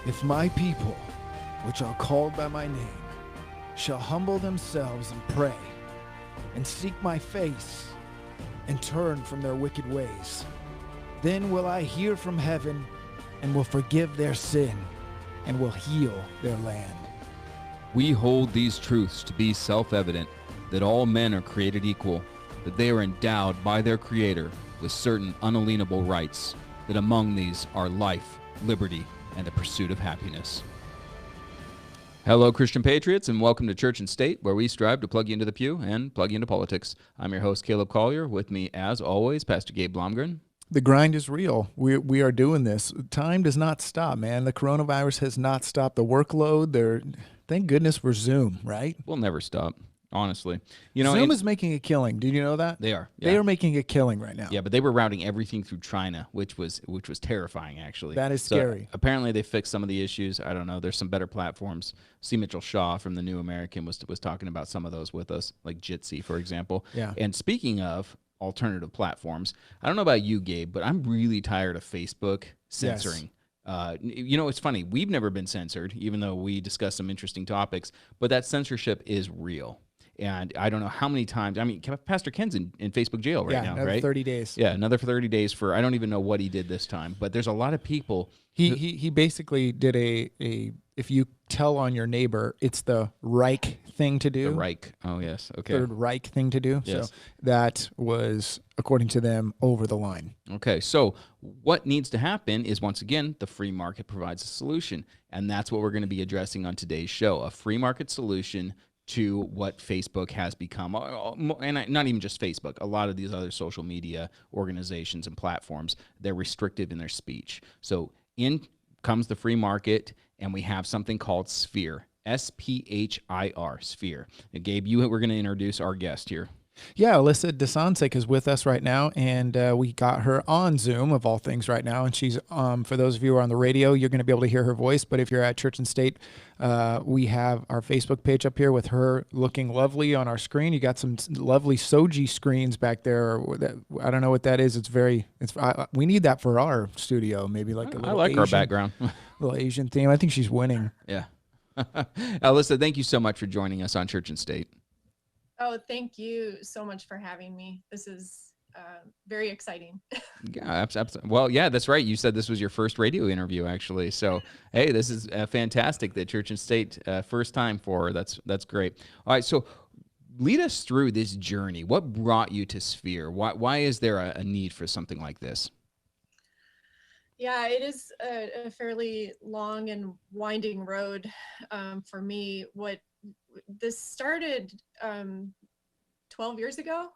If my people, which are called by my name, shall humble themselves and pray, and seek my face, and turn from their wicked ways, then will I hear from heaven, and will forgive their sin, and will heal their land. We hold these truths to be self-evident, that all men are created equal, that they are endowed by their Creator with certain unalienable rights, that among these are life, liberty, and the pursuit of happiness. Hello, Christian Patriots, and welcome to Church and State, where we strive to plug you into the pew and plug you into politics. I'm your host, Caleb Collier. With me, as always, Pastor Gabe Blomgren. The grind is real. We are doing this. Time does not stop, man. The coronavirus has not stopped the workload. Thank goodness for Zoom, right? We'll never stop, honestly. Zoom is making a killing. Did you know that? They are. Yeah. They are making a killing right now. Yeah, but they were routing everything through China, which was terrifying, actually. That is scary. Apparently, they fixed some of the issues. I don't know. There's some better platforms. C. Mitchell Shaw from the New American was talking about some of those with us, like Jitsi, for example. Yeah. And speaking of alternative platforms, I don't know about you, Gabe, but I'm really tired of Facebook censoring. Yes. It's funny. We've never been censored, even though we discuss some interesting topics, but that censorship is real. And I don't know how many times. I mean, Pastor Ken's in Facebook jail right now, another right? 30 days. Yeah, another 30 days for, I don't even know what he did this time, but there's a lot of people. He basically did a if you tell on your neighbor, it's the Reich thing to do. The Reich. Oh, yes. Okay. Third Reich thing to do. Yes. So that was, according to them, over the line. Okay. So what needs to happen is, once again, the free market provides a solution. And that's what we're going to be addressing on today's show, a free market solution to what Facebook has become, and not even just Facebook, a lot of these other social media organizations and platforms, they're restrictive in their speech. So in comes the free market, and we have something called Sphir, S-P-H-I-R, Sphir. Now, Gabe, we're going to introduce our guest here. Yeah, Alissa Desancic is with us right now, and we got her on Zoom, of all things, right now. And she's, for those of you who are on the radio, you're going to be able to hear her voice. But if you're at Church and State, we have our Facebook page up here with her looking lovely on our screen. You got some lovely Soji screens back there. I don't know what that is. We need that for our studio, maybe like a little I like Asian, our background. little Asian theme. I think she's winning. Yeah. Alissa, thank you so much for joining us on Church and State. Oh, thank you so much for having me. This is very exciting. Yeah, absolutely. Well, yeah, that's right. You said this was your first radio interview, actually. So, hey, this is fantastic. The Church and State first time for her. That's great. All right, so lead us through this journey. What brought you to Sphir? Why is there a need for something like this? Yeah, it is a fairly long and winding road for me. This started 12 years ago.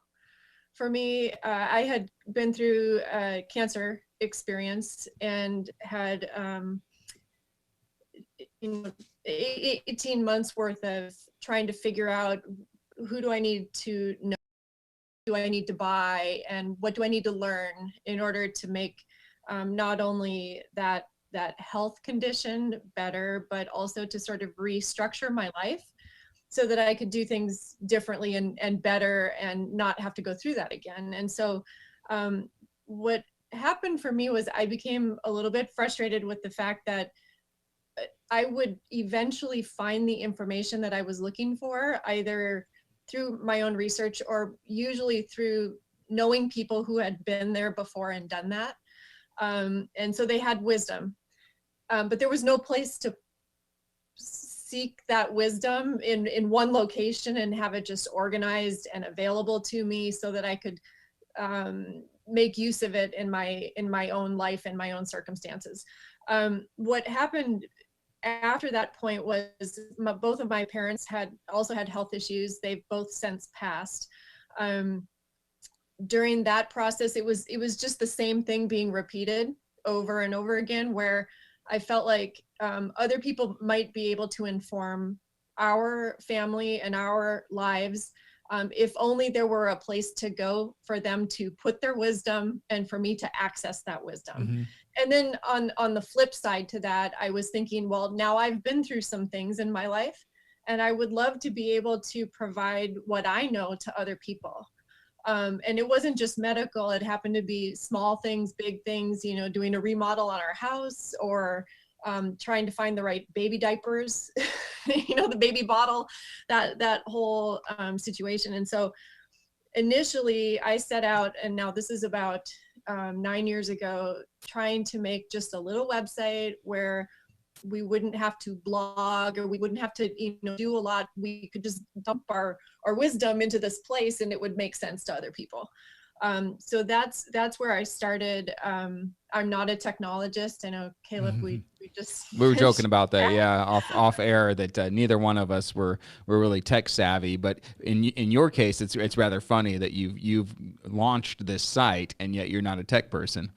For me, I had been through a cancer experience and had 18 months worth of trying to figure out who do I need to know, do I need to buy, and what do I need to learn in order to make not only that health condition better, but also to sort of restructure my life so that I could do things differently and better and not have to go through that again. And so what happened for me was I became a little bit frustrated with the fact that I would eventually find the information that I was looking for, either through my own research or usually through knowing people who had been there before and done that. And so they had wisdom, but there was no place to seek that wisdom in one location and have it just organized and available to me so that I could make use of it in my own life and my own circumstances. What happened after that point was both of my parents also had health issues. They've both since passed. During that process, it was just the same thing being repeated over and over again, where I felt like other people might be able to inform our family and our lives if only there were a place to go for them to put their wisdom and for me to access that wisdom. Mm-hmm. And then on the flip side to that, I was thinking, well, now I've been through some things in my life, and I would love to be able to provide what I know to other people. And it wasn't just medical. It happened to be small things, big things, doing a remodel on our house or trying to find the right baby diapers, the baby bottle, that whole situation. And so initially I set out, and now this is about 9 years ago, trying to make just a little website where we wouldn't have to blog, or we wouldn't have to do a lot. We could just dump our wisdom into this place and it would make sense to other people. So that's where I started. I'm not a technologist. I know, Caleb, we were joking about that, yeah, off air, that neither one of us were really tech savvy. But in your case, it's rather funny that you've launched this site and yet you're not a tech person.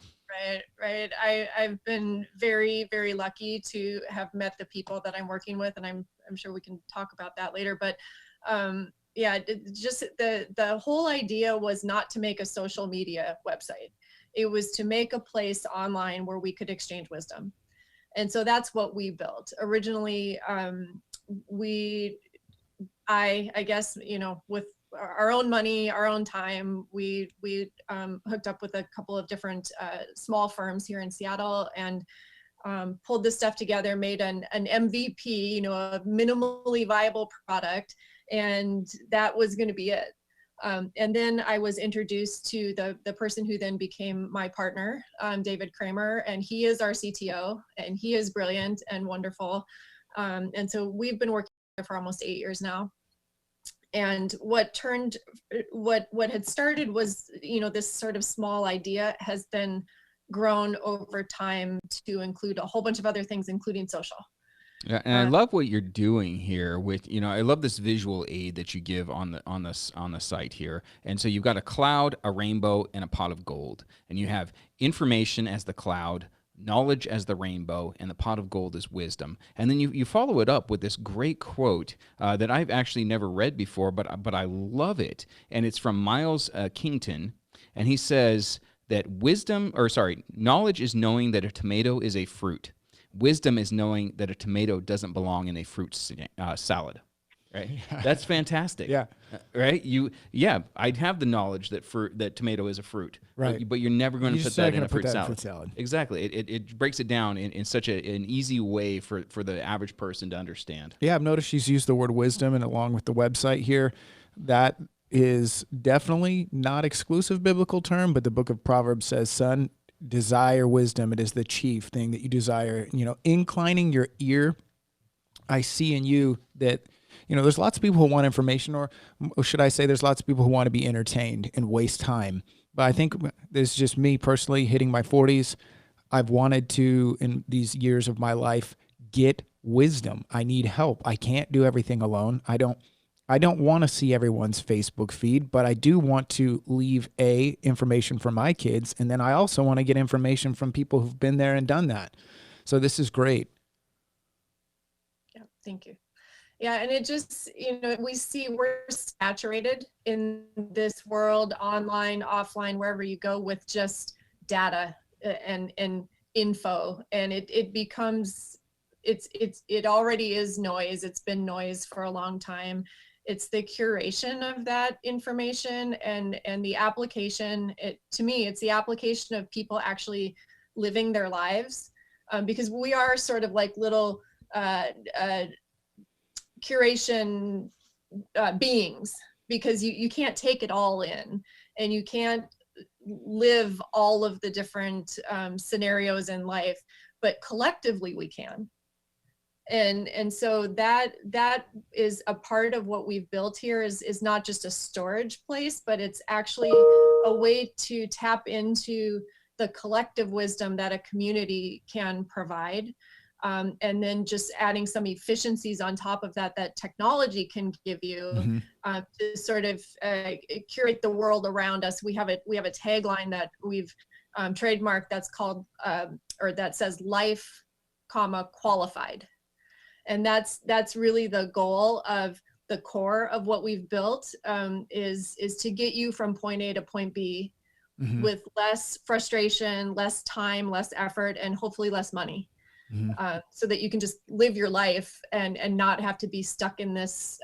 Right. I've been very, very lucky to have met the people that I'm working with, and I'm sure we can talk about that later. But yeah, just the whole idea was not to make a social media website. It was to make a place online where we could exchange wisdom. And so that's what we built. Originally, I guess, with our own money, our own time, we hooked up with a couple of different small firms here in Seattle, and pulled this stuff together, made an MVP, a minimally viable product, and that was going to be it. And then I was introduced to the person who then became my partner, David Kramer, and he is our CTO, and he is brilliant and wonderful. And so we've been working for almost 8 years now. And what had started was, this sort of small idea has then grown over time to include a whole bunch of other things, including social. Yeah, and I love what you're doing here with, I love this visual aid that you give on the site here. And so you've got a cloud, a rainbow, and a pot of gold. And you have information as the cloud, knowledge as the rainbow, and the pot of gold is wisdom. And then you follow it up with this great quote that I've actually never read before, but I love it. And it's from Miles Kington, and he says that knowledge is knowing that a tomato is a fruit. Wisdom is knowing that a tomato doesn't belong in a fruit salad. Right? Yeah. That's fantastic. Yeah. Right? I'd have the knowledge that tomato is a fruit. Right. But you're never going to put that in a fruit salad. Exactly. It breaks it down in such an easy way for the average person to understand. Yeah, I've noticed she's used the word wisdom, and along with the website here, that is definitely not exclusive biblical term, but the book of Proverbs says, son, desire wisdom. It is the chief thing that you desire. Inclining your ear. I see in you that, there's lots of people who want information, or should I say there's lots of people who want to be entertained and waste time. But I think this is just me personally hitting my 40s. I've wanted to, in these years of my life, get wisdom. I need help. I can't do everything alone. I don't want to see everyone's Facebook feed, but I do want to leave information for my kids. And then I also want to get information from people who've been there and done that. So this is great. Yeah, thank you. Yeah, and it just, we see we're saturated in this world, online, offline, wherever you go, with just data and info. And it becomes, it already is noise. It's been noise for a long time. It's the curation of that information and the application. To me, it's the application of people actually living their lives, because we are sort of like little curation beings, because you can't take it all in, and you can't live all of the different scenarios in life, but collectively we can. And so that is a part of what we've built here, is not just a storage place, but it's actually a way to tap into the collective wisdom that a community can provide. And then just adding some efficiencies on top of that technology can give you, to sort of curate the world around us. We have a tagline that we've trademarked that's called, or that says life, qualified. And that's really the goal of the core of what we've built, is to get you from point A to point B with less frustration, less time, less effort, and hopefully less money. So that you can just live your life and not have to be stuck in this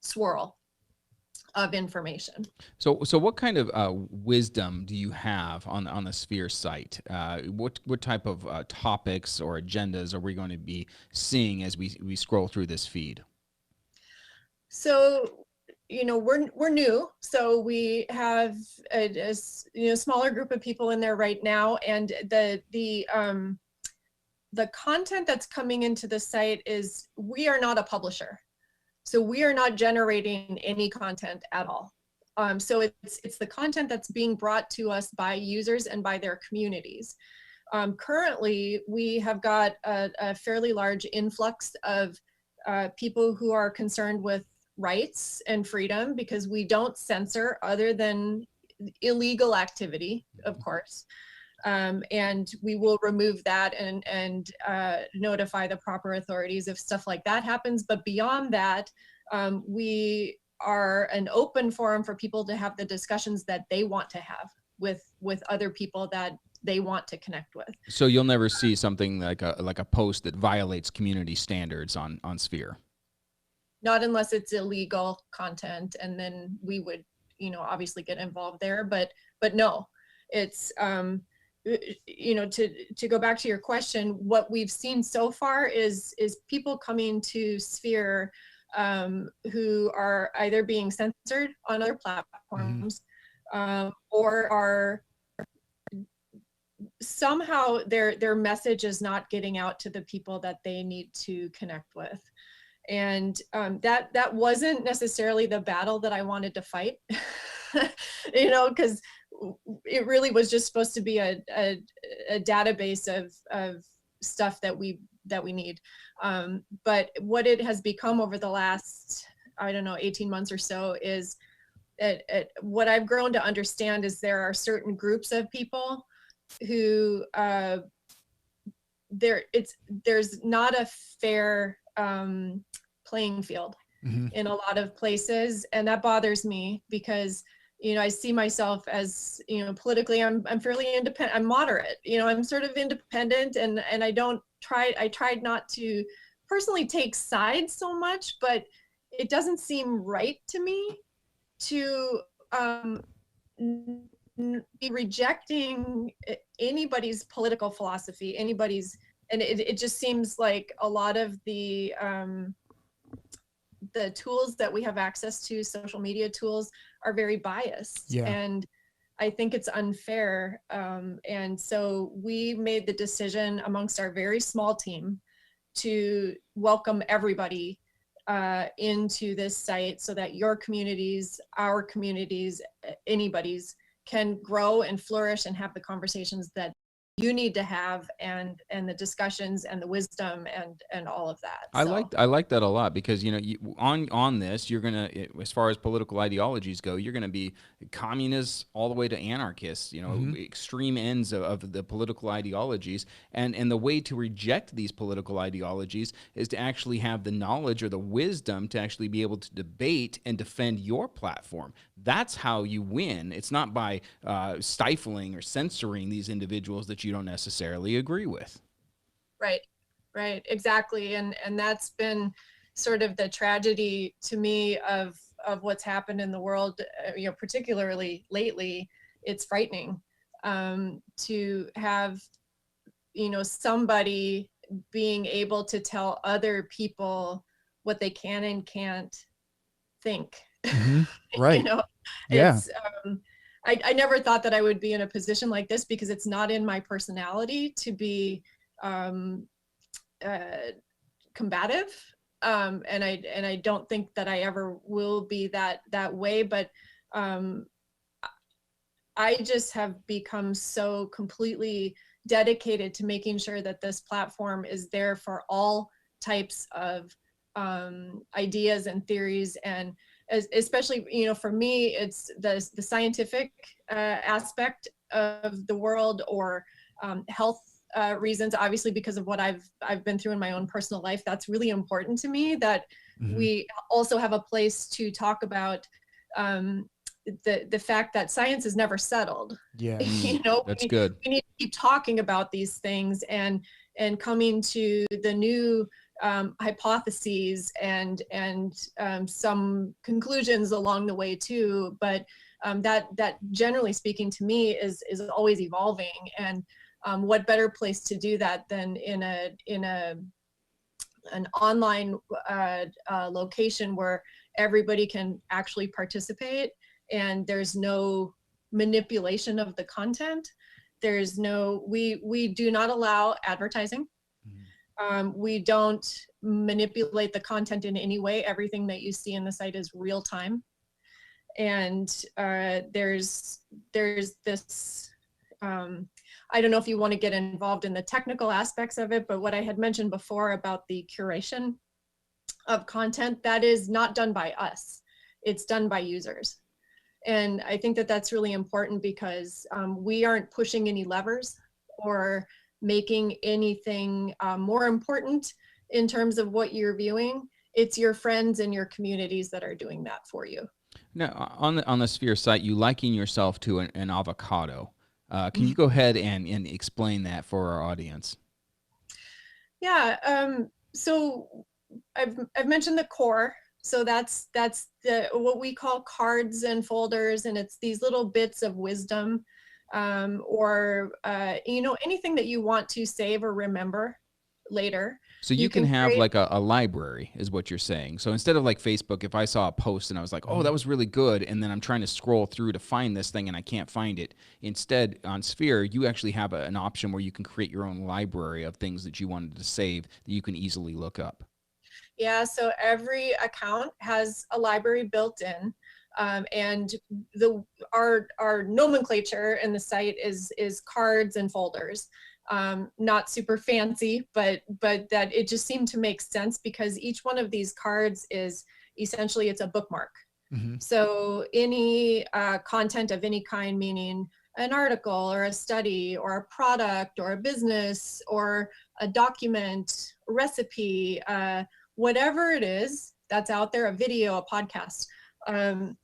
swirl. of information. So what kind of wisdom do you have on the Sphir site? What type of topics or agendas are we going to be seeing as we scroll through this feed? So, we're new, so we have a smaller group of people in there right now, and the content that's coming into the site is, we are not a publisher, so we are not generating any content at all. So it's the content that's being brought to us by users and by their communities. Currently, we have got a fairly large influx of people who are concerned with rights and freedom, because we don't censor other than illegal activity, of course. And we will remove that and notify the proper authorities if stuff like that happens. But beyond that, we are an open forum for people to have the discussions that they want to have with other people that they want to connect with. So you'll never see something like a post that violates community standards on Sphir. Not unless it's illegal content, and then we would, obviously get involved there. But no, it's to go back to your question, what we've seen so far is people coming to Sphir who are either being censored on other platforms, or are somehow their message is not getting out to the people that they need to connect with. And that wasn't necessarily the battle that I wanted to fight, because it really was just supposed to be a database of stuff that we need. But what it has become over the last, 18 months or so is what I've grown to understand is there are certain groups of people who there's not a fair playing field in a lot of places, and that bothers me because I see myself as politically I'm fairly independent. I'm moderate. I'm sort of independent, and I tried not to personally take sides so much, but it doesn't seem right to me to be rejecting anybody's political philosophy, and it just seems like a lot of the tools that we have access to, social media tools, are very biased. Yeah. And I think it's unfair. And so we made the decision amongst our very small team to welcome everybody into this site so that your communities, our communities, anybody's can grow and flourish and have the conversations that you need to have, and the discussions and the wisdom and all of that. I like that a lot, because on this, you're gonna, as far as political ideologies go, you're gonna be communists all the way to anarchists, extreme ends of the political ideologies, and the way to reject these political ideologies is to actually have the knowledge or the wisdom to actually be able to debate and defend your platform. That's how you win. It's not by stifling or censoring these individuals that you don't necessarily agree with. Right, exactly. And that's been sort of the tragedy to me of what's happened in the world, particularly lately. It's frightening to have, somebody being able to tell other people what they can and can't think. Right. It's, I never thought that I would be in a position like this, because it's not in my personality to be combative, and I don't think that I ever will be that way. But I just have become so completely dedicated to making sure that this platform is there for all types of ideas and theories, and especially for me, it's the scientific aspect of the world, or health reasons, obviously, because of what I've been through in my own personal life. That's really important to me, that we also have a place to talk about the fact that science is never settled. Yeah. That's good. We need to keep talking about these things, and and coming to the new hypotheses and some conclusions along the way too. But that generally speaking to me is always evolving. And what better place to do that than in an online location where everybody can actually participate and there's no manipulation of the content. There's no, we do not allow advertising. We don't manipulate the content in any way. Everything that you see in the site is real time. And there's this, I don't know if you want to get involved in the technical aspects of it, but what I had mentioned before about the curation of content, that is not done by us. It's done by users. And I think that that's really important because we aren't pushing any levers or making anything more important in terms of what you're viewing. It's your friends and your communities that are doing that for you. Now, on the Sphir site, you liken yourself to an avocado. Can you go ahead and explain that for our audience? Yeah. So I've mentioned the core. So that's the what we call cards and folders, and it's these little bits of wisdom, or anything that you want to save or remember later. So you can have like a library is what you're saying. So instead of like Facebook, if I saw a post and I was like, oh, that was really good, and then I'm trying to scroll through to find this thing and I can't find it. Instead, on Sphir, you actually have an option where you can create your own library of things that you wanted to save that you can easily look up. Yeah, so every account has a library built in. And our nomenclature in the site is cards and folders. Not super fancy, but that it just seemed to make sense because each one of these cards is essentially, it's a bookmark. So any content of any kind, meaning an article or a study or a product or a business or a document, a recipe, whatever it is that's out there, a video, a podcast,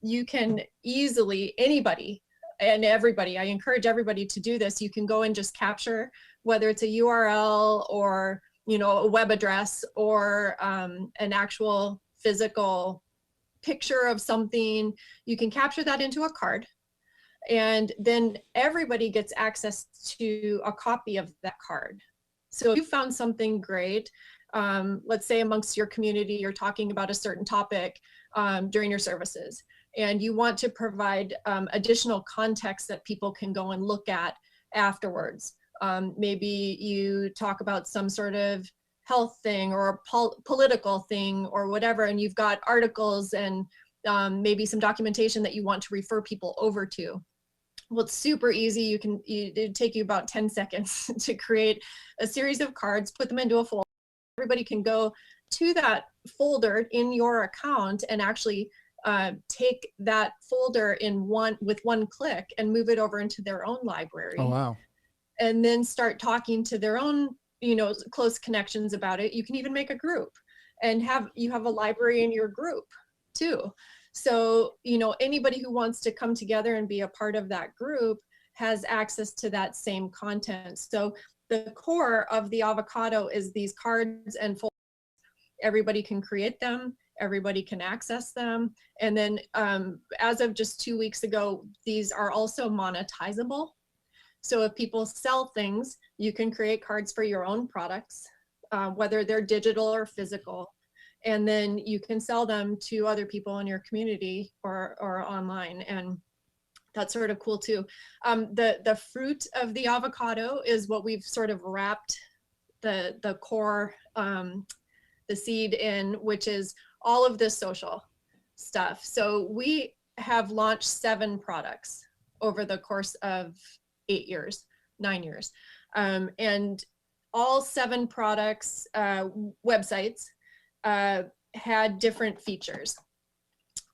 you can easily, anybody and everybody, I encourage everybody to do this. You can go and just capture, whether it's a URL or, a web address or an actual physical picture of something, you can capture that into a card. And then everybody gets access to a copy of that card. So if you found something great, let's say amongst your community, you're talking about a certain topic during your services, and you want to provide additional context that people can go and look at afterwards. Maybe you talk about some sort of health thing or a political thing or whatever, and you've got articles and maybe some documentation that you want to refer people over to. Well, it's super easy. It'd take you about 10 seconds to create a series of cards, put them into a folder. Everybody can go to that folder in your account and actually take that folder with one click and move it over into their own library. Oh, wow. And then start talking to their own, close connections about it. You can even make a group and you have a library in your group too. So, anybody who wants to come together and be a part of that group has access to that same content. So the core of the avocado is these cards and folders. Everybody can create them. Everybody can access them. And then as of just 2 weeks ago, these are also monetizable. So if people sell things, you can create cards for your own products, whether they're digital or physical. And then you can sell them to other people in your community or online. And that's sort of cool too. The fruit of the avocado is what we've sort of wrapped the core, the seed in, which is all of this social stuff. So we have launched 7 products over the course of 9 years. And all 7 products, websites, had different features.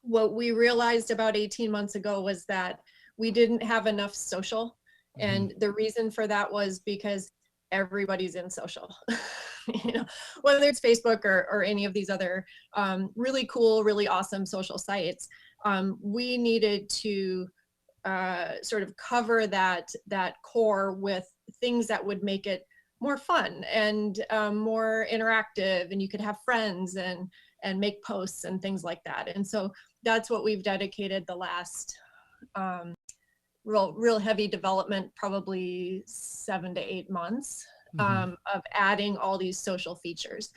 What we realized about 18 months ago was that we didn't have enough social. And the reason for that was because everybody's in social, whether it's Facebook or any of these other really cool, really awesome social sites. We needed to sort of cover that core with things that would make it more fun and more interactive, and you could have friends and make posts and things like that. And so that's what we've dedicated the last real heavy development, probably 7 to 8 months, of adding all these social features.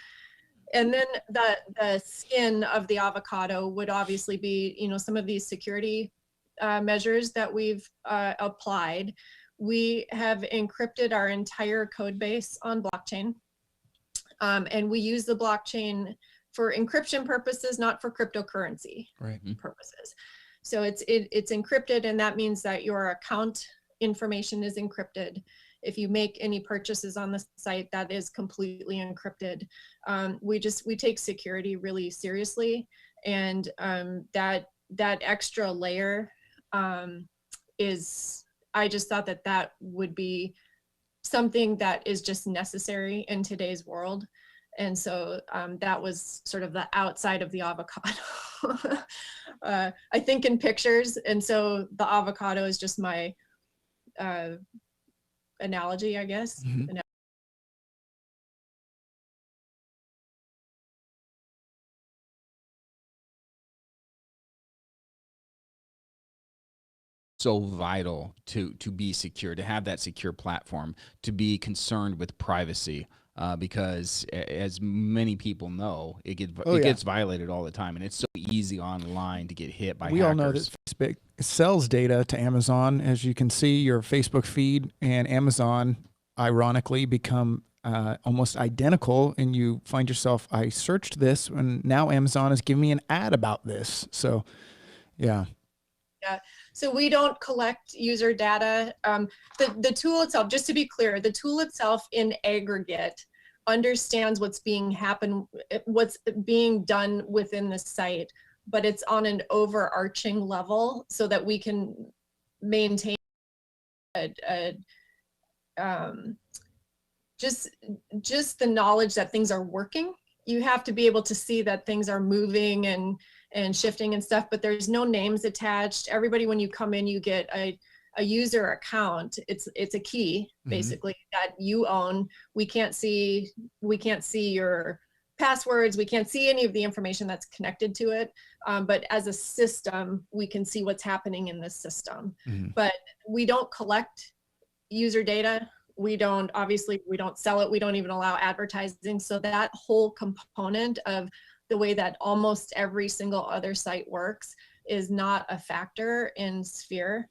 And then the skin of the avocado would obviously be, you know, some of these security measures that we've applied. We have encrypted our entire code base on blockchain. And we use the blockchain for encryption purposes, not for cryptocurrency purposes. So it's encrypted, and that means that your account information is encrypted. If you make any purchases on the site, that is completely encrypted. We take security really seriously, and that extra layer is, I just thought that would be something that is just necessary in today's world. And so that was sort of the outside of the avocado. I think in pictures, and so the avocado is just my analogy, I guess. So vital to be secure, to have that secure platform, to be concerned with privacy, because as many people know, it gets violated all the time, and it's so easy online to get hit by hackers. We all know that Facebook sells data to Amazon. As you can see, your Facebook feed and Amazon, ironically, become almost identical, and you find yourself, I searched this, and now Amazon is giving me an ad about this. So, yeah. Yeah. So we don't collect user data. The tool itself, just to be clear, the tool itself in aggregate understands what's being done within the site, but it's on an overarching level so that we can maintain just the knowledge that things are working. You have to be able to see that things are moving and shifting and stuff, but there's no names attached. Everybody, when you come in, you get a user account. It's a key basically that you own. We can't see your passwords. We can't see any of the information that's connected to it. But as a system, we can see what's happening in this system. But we don't collect user data. We don't sell it. We don't even allow advertising. So that whole component of the way that almost every single other site works is not a factor in Sphir.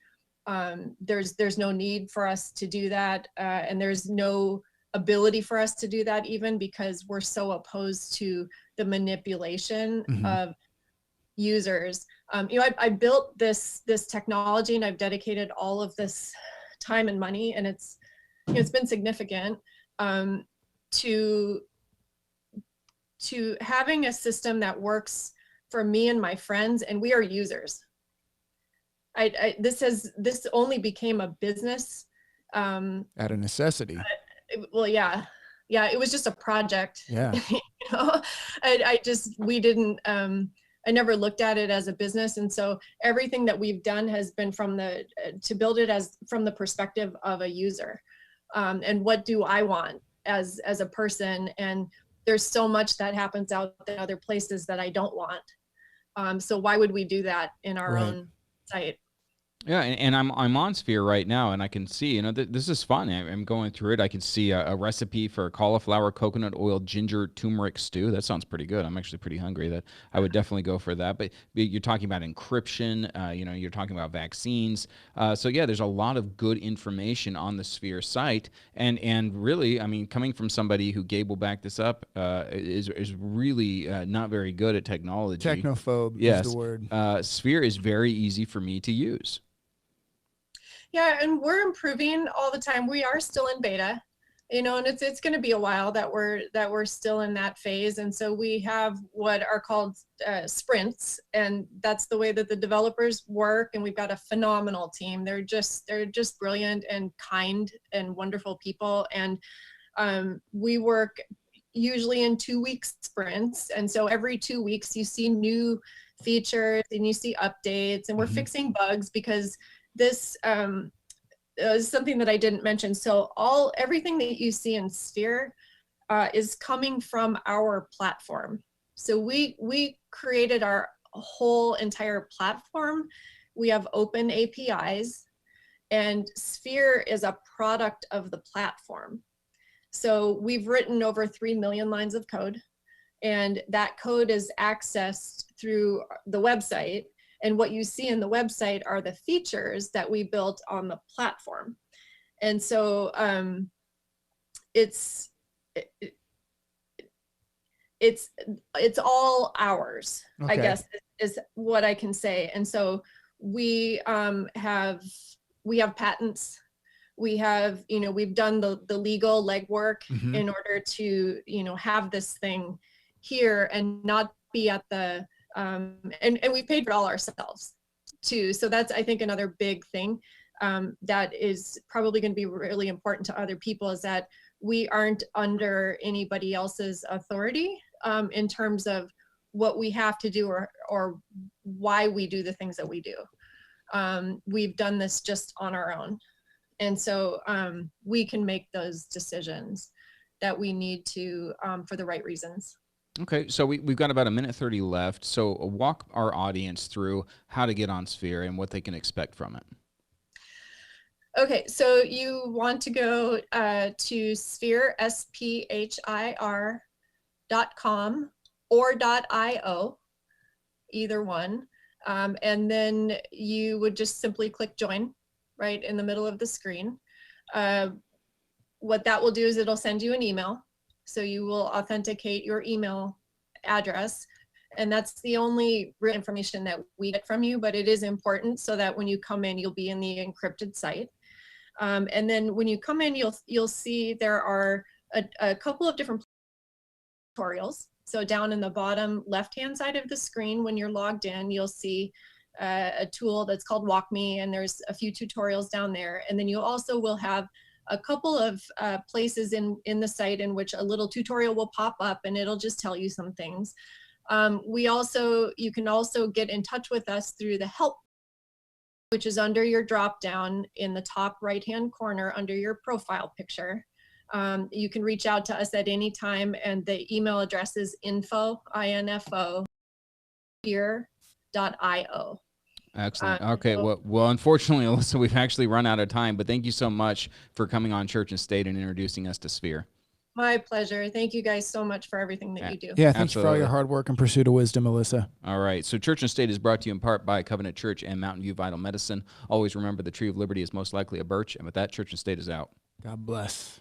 There's no need for us to do that. And there's no ability for us to do that, even because we're so opposed to the manipulation of users. I built this technology, and I've dedicated all of this time and money, and it's been significant to having a system that works for me and my friends, and we are users. This only became a business out of necessity. Well, yeah, it was just a project. Yeah. I never looked at it as a business, and so everything that we've done has been to build it from the perspective of a user, and what do I want as a person. And there's so much that happens out in other places that I don't want. So why would we do that in our own site? Yeah, and I'm on Sphir right now, and I can see, this is fun. I'm going through it. I can see a recipe for cauliflower, coconut oil, ginger, turmeric stew. That sounds pretty good. I'm actually pretty hungry. That I would definitely go for that. But you're talking about encryption. You're talking about vaccines. So yeah, there's a lot of good information on the Sphir site, and really, I mean, coming from somebody who Gabe will back this up, is really not very good at technology. Technophobe is the word. Sphir is very easy for me to use. Yeah, and we're improving all the time. We are still in beta, and it's going to be a while that we're still in that phase. And so we have what are called sprints, and that's the way that the developers work. And we've got a phenomenal team. They're just brilliant and kind and wonderful people. And we work usually in 2-week sprints. And so every 2 weeks you see new features and you see updates, and we're fixing bugs, because this something that I didn't mention. So everything that you see in Sphir is coming from our platform. So we created our whole entire platform. We have open APIs, and Sphir is a product of the platform. So we've written over 3 million lines of code, and that code is accessed through the website. And what you see in the website are the features that we built on the platform. And so it's all ours, I guess, is what I can say. And so we have patents. We have, we've done the legal legwork in order to, have this thing here and not be at the, and we paid for it all ourselves too. So that's, I think, another big thing that is probably going to be really important to other people, is that we aren't under anybody else's authority in terms of what we have to do or why we do the things that we do. We've done this just on our own. And so we can make those decisions that we need to for the right reasons. Okay, so we've got about 1:30 left. So walk our audience through how to get on Sphir and what they can expect from it. Okay, so you want to go to Sphir, SPHIR.com or .io, either one. And then you would just simply click join right in the middle of the screen. What that will do is it'll send you an email. So you will authenticate your email address. And that's the only real information that we get from you, but it is important so that when you come in, you'll be in the encrypted site. And then when you come in, you'll see there are a couple of different tutorials. So down in the bottom left-hand side of the screen, when you're logged in, you'll see a tool that's called Walk Me, and there's a few tutorials down there. And then you also will have a couple of places in the site in which a little tutorial will pop up, and it'll just tell you some things. You can also get in touch with us through the help, which is under your drop down in the top right-hand corner under your profile picture. You can reach out to us at any time, and the email address is info@sphir.io. Excellent. Okay. Well, unfortunately, Alissa, we've actually run out of time, but thank you so much for coming on Church and State and introducing us to Sphir. My pleasure. Thank you guys so much for everything that you do. Yeah, thanks for all your hard work and pursuit of wisdom, Alissa. All right. So Church and State is brought to you in part by Covenant Church and Mountain View Vital Medicine. Always remember the tree of liberty is most likely a birch. And with that, Church and State is out. God bless.